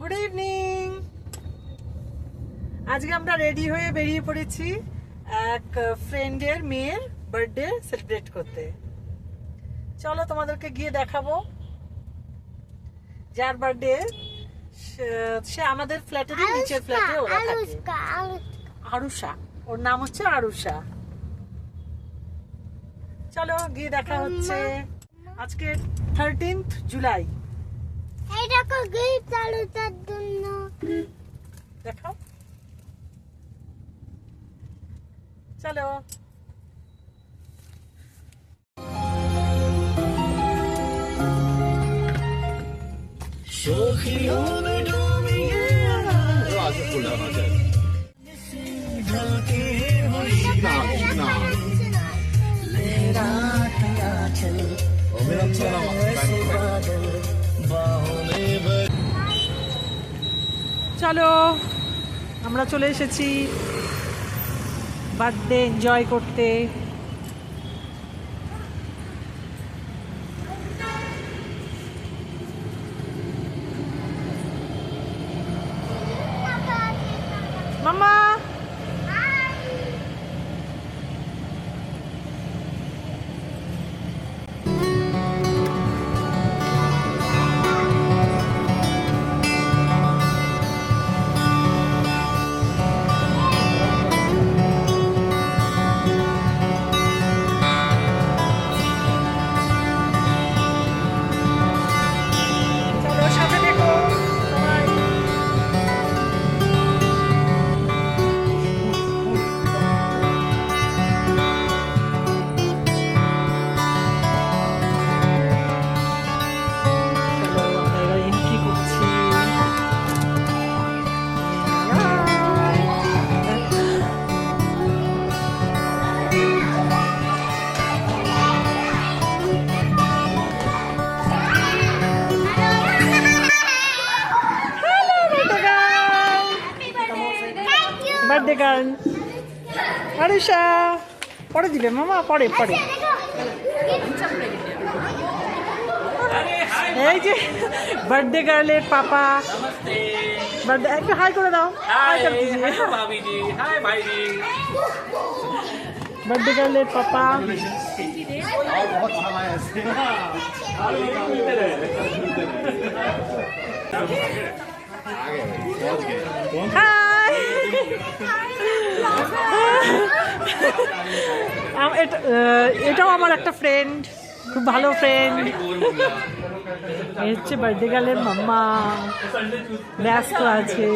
Good evening. আজকে আমরা ready হয়ে বেরিয়ে পড়েছি এক ফ্রেন্ডের মেয়ের বার্থডে সেলিব্রেট করতে। চলো তোমাদেরকে গিয়ে দেখাবো। যার বার্থডে সে আমাদের ফ্ল্যাটেরই নিচের ফ্ল্যাটে ওরা থাকে। আরুষা, ওর নাম হচ্ছে আরুষা। চলো গিয়ে দেখা হচ্ছে। আজকে 13th জুলাই। এই দেখো গিফট আলুটার জন্য দেখাও। চলো চলো আমরা চলে এসেছি বার্থডে এনজয় করতে। মামা বার্থডে গার্ল আরুষা পরে দিবে মামা, পরে পরে। এই যে বার্থডে গার্লের পাপা, বার্থডে একটু হাই করে দাও। বার্থডে গার্লের পাপা এটাও আমার একটা ফ্রেন্ড, খুব ভালো ফ্রেন্ড। এই হচ্ছে বার্থডে গার্লের মাম্মা, ব্যস্ত আছে।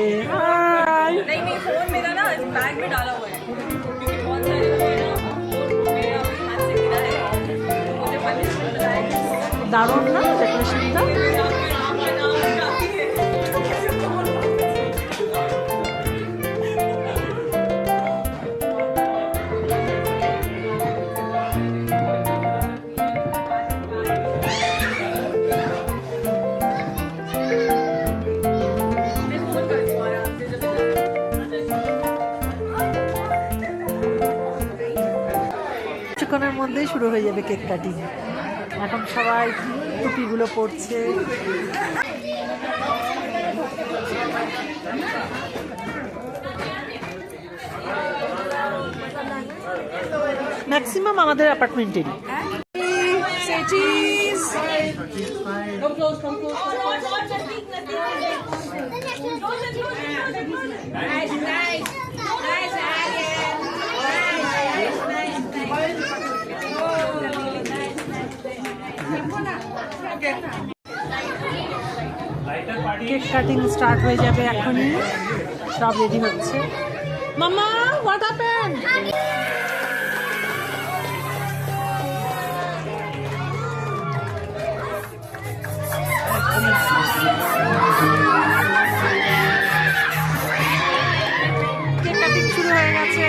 দারুণ না ডেকোরেশনটা? কিছুক্ষণের মধ্যেই শুরু হয়ে যাবে কেক কাটিং। এখন সবাই টুপিগুলো পরছে। ম্যাক্সিমাম আমাদের অ্যাপার্টমেন্টেরই। কেক কাটিং স্টার্ট হয়ে যাবে এখনই, সব রেডি হচ্ছে। মামা হোয়াট হ্যাপেন্ড? কেক কাটিং শুরু হয়ে গেছে।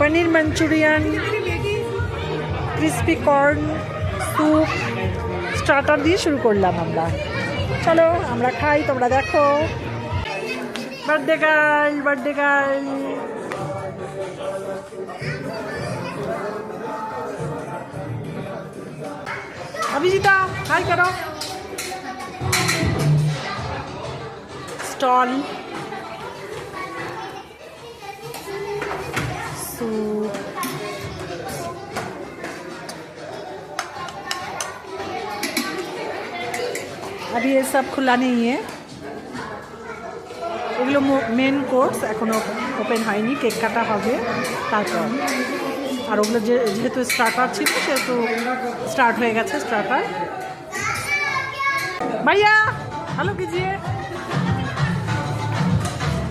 Paneer manchurian, crispy corn soup, starter দিয়ে শুরু করলাম আমরা। চলো আমরা খাই, তোমরা দেখো। Birthday girl, birthday girl. Abhijita hi করো। स्टॉल सूप, अभी ये सब खुला नहीं है, এগুলো মেন কোর্স এখনো ওপেন হয়নি, কেক কাটা হবে তারপর। আর ওগুলো যেহেতু স্টার্টার ছিল সেহেতু স্টার্ট হয়ে গেছে স্টার্টার। ভাইয়া হ্যালো কিজিয়ে।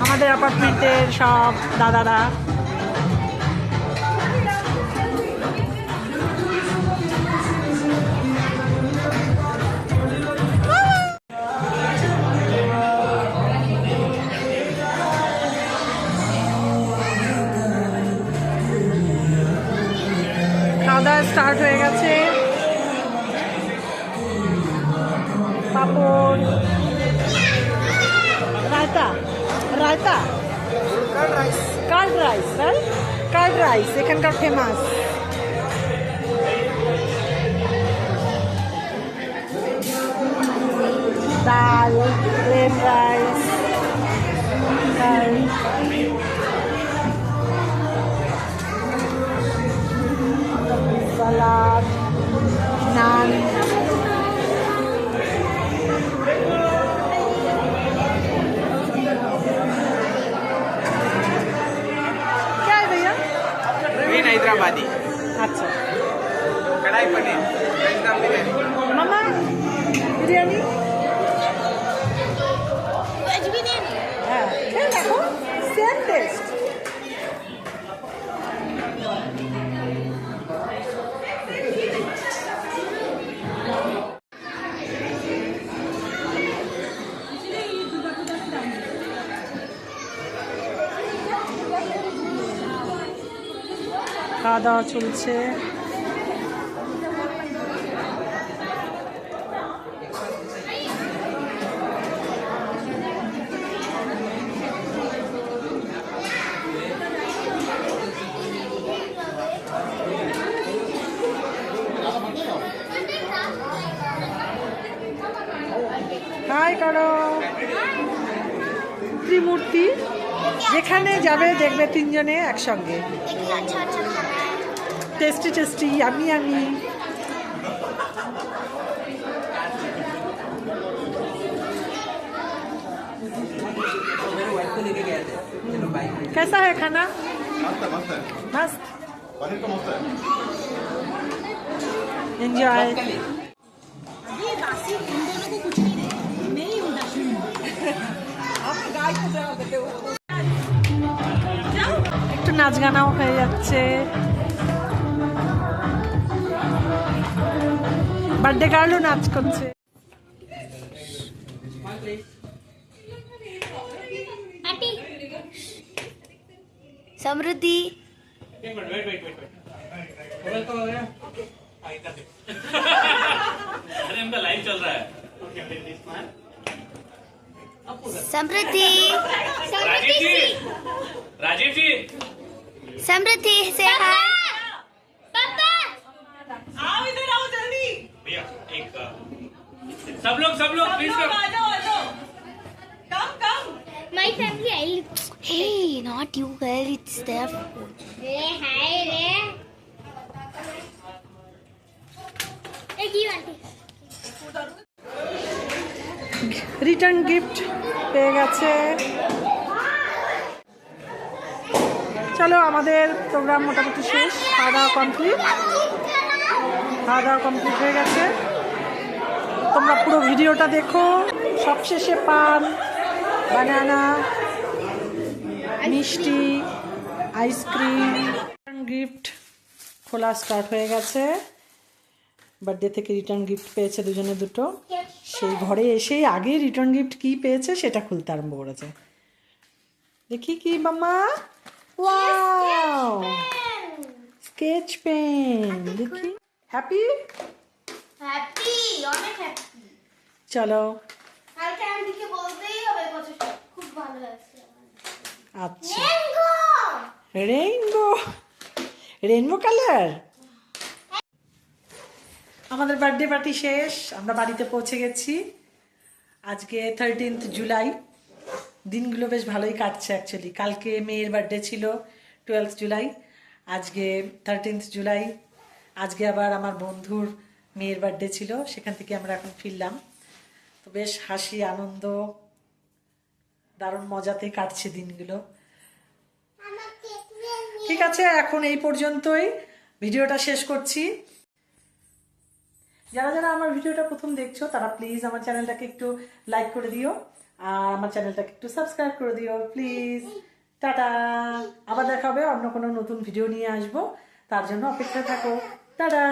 আমাদের অ্যাপার্টমেন্টের সব দাদারা খাওয়া দাওয়া স্টার্ট হয়ে গেছে। Papad, raita, raita, curd rice, right? Curd rice এখানকার ফেমাস। ডাল, plain rice, salad, naan. Hyderabadi. अच्छा, कढ़ाई पनीर, वेज दम बिरयानी। मामा बिरयानी, वेज बिरयानी। हाँ ये देखो सेम टेस्ट। খাওয়া দাওয়া চলছে। হাই করো। ত্রিমূর্তি, যেখানে যাবে দেখবে তিনজনে একসঙ্গে। अच्छा अच्छा खाना है। टेस्टी टेस्टी, यामी यामी। कैसा है खाना? मस्त है, मस्त है। मस्त, पनीर तो मस्त है। एंजॉय। একটু নাচ গানাও হয়ে যাচ্ছে। বার্থডে গার্লও নাচ করছে। आंटी समृद्धि अरे उनका लाइव चल रहा है। समृद्धि राजीव जी, राजीव जी समृद्धि से हाय पापा। आओ इधर आओ जल्दी। भैया एक सब लोग प्लीज आ जाओ कम कम। My family I hey not you girl it's their food. Hey hi re एक ही आंटी রিটার্ন গিফট পেয়ে গেছে। চলো আমাদের প্রোগ্রাম মোটামুটি শেষ, খাওয়া দাওয়া কমপ্লিট। খাওয়া দাওয়া কমপ্লিট হয়ে গেছে। তোমরা পুরো ভিডিওটা দেখো। সবশেষে পান, বানানা, মিষ্টি, আইসক্রিম, গিফট খোলা স্টার্ট হয়ে গেছে। বার্থডে থেকে রিটার্ন গিফট পেয়েছে দুজনে দুটো। সেই ঘরে এসেই আগে রিটার্ন গিফট কি পেয়েছে সেটা খুলতে আরম্ভ করেছে। দেখি কি মাম্মা, ওয়াও স্কেচ পেন দেখি হ্যাপি হ্যাপি অনেক হ্যাপি চলো কালকে আন্টিকে বলতেই হবে কত খুব ভালো লাগছে আচ্ছা ম্যাঙ্গো রেইনবো রেইনবো কালার আমাদের বার্থডে পার্টি শেষ আমরা বাড়িতে পৌঁছে গেছি আজকে 13th জুলাই দিনগুলো বেশ ভালোই কাটছে অ্যাকচুয়ালি কালকে মেয়ের বার্থডে ছিল 12th জুলাই আজকে 13th জুলাই আজকে আবার আমার বন্ধুর মেয়ের বার্থডে ছিল সেখান থেকে আমরা এখন ফিরলাম তো বেশ হাসি আনন্দ দারুণ মজাতে কাটছে দিনগুলো ঠিক আছে এখন এই পর্যন্তই ভিডিওটা শেষ করছি যারা যারা আমার ভিডিওটা প্রথম দেখছো তারা প্লিজ আমার চ্যানেলটাকে একটু লাইক করে দিও আর আমার চ্যানেলটাকে একটু সাবস্ক্রাইব করে দিও প্লিজ টাটা আবার দেখা হবে অন্য কোনো নতুন ভিডিও নিয়ে আসবো তার জন্য অপেক্ষা থাকো টাটা